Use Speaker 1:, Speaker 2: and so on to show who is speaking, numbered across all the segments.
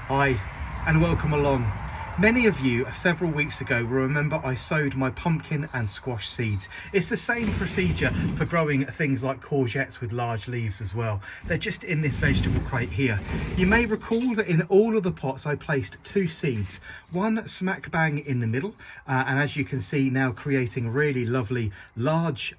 Speaker 1: Hi and welcome along. Many of you several weeks ago will remember I sowed my pumpkin and squash seeds. It's the same procedure for growing things like courgettes with large leaves as well. They're just in this vegetable crate here. You may recall that in all of the pots I placed two seeds, one smack bang in the middle, and as you can see now creating really lovely large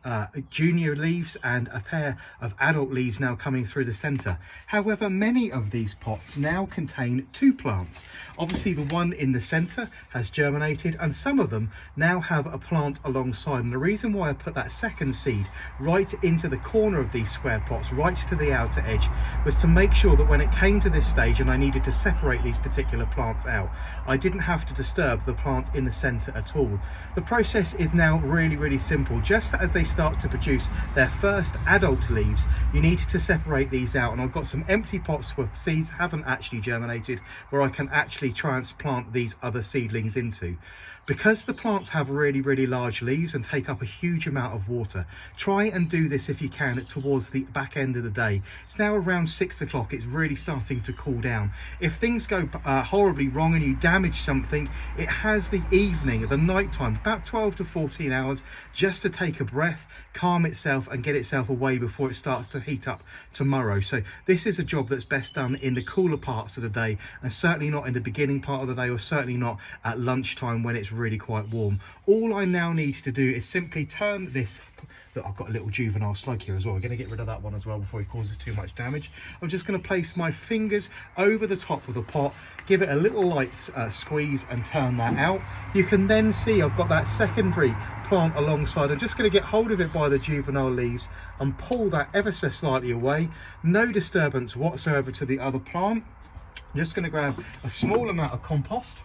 Speaker 1: junior leaves and a pair of adult leaves now coming through the centre. However, many of these pots now contain two plants. Obviously the one in the centre has germinated and some of them now have a plant alongside, and the reason why I put that second seed right into the corner of these square pots, right to the outer edge, was to make sure that when it came to this stage and I needed to separate these particular plants out, I didn't have to disturb the plant in the centre at all. The process is now really simple. Just as they start to produce their first adult leaves, you need to separate these out, and I've got some empty pots where seeds haven't actually germinated where I can actually transplant these other seedlings into. Because the plants have really large leaves and take up a huge amount of water, try and do this if you can towards the back end of the day. It's now around 6 o'clock, it's really starting to cool down. If things go horribly wrong and you damage something, it has the evening, the night time, about 12 to 14 hours just to take a breath, calm itself and get itself away before it starts to heat up tomorrow. So this is a job that's best done in the cooler parts of the day, and certainly not in the beginning part of the day, or certainly not at lunchtime when it's really quite warm. All I now need to do is simply turn this. Look, I've got a little juvenile slug here as well. We're going to get rid of that one as well before he causes too much damage. I'm just going to place my fingers over the top of the pot, give it a little light squeeze and turn that out. You can then see I've got that secondary plant alongside. I'm just going to get hold of it by the juvenile leaves and pull that ever so slightly away. No disturbance whatsoever to the other plant. I'm just going to grab a small amount of compost,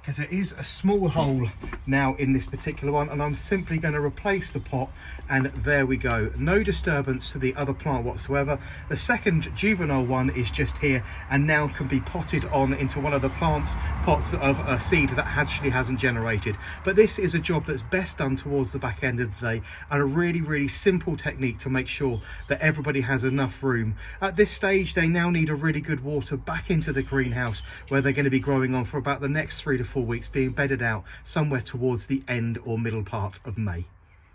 Speaker 1: because there is a small hole now in this particular one, and I'm simply going to replace the pot, and there we go. No disturbance to the other plant whatsoever. The second juvenile one is just here and now can be potted on into one of the pots of a seed that actually hasn't generated. But this is a job that's best done towards the back end of the day, and a really simple technique to make sure that everybody has enough room. At this stage they now need a really good water back into the greenhouse, where they're going to be growing on for about the next 3 to 4 weeks, being bedded out somewhere towards the end or middle part of May.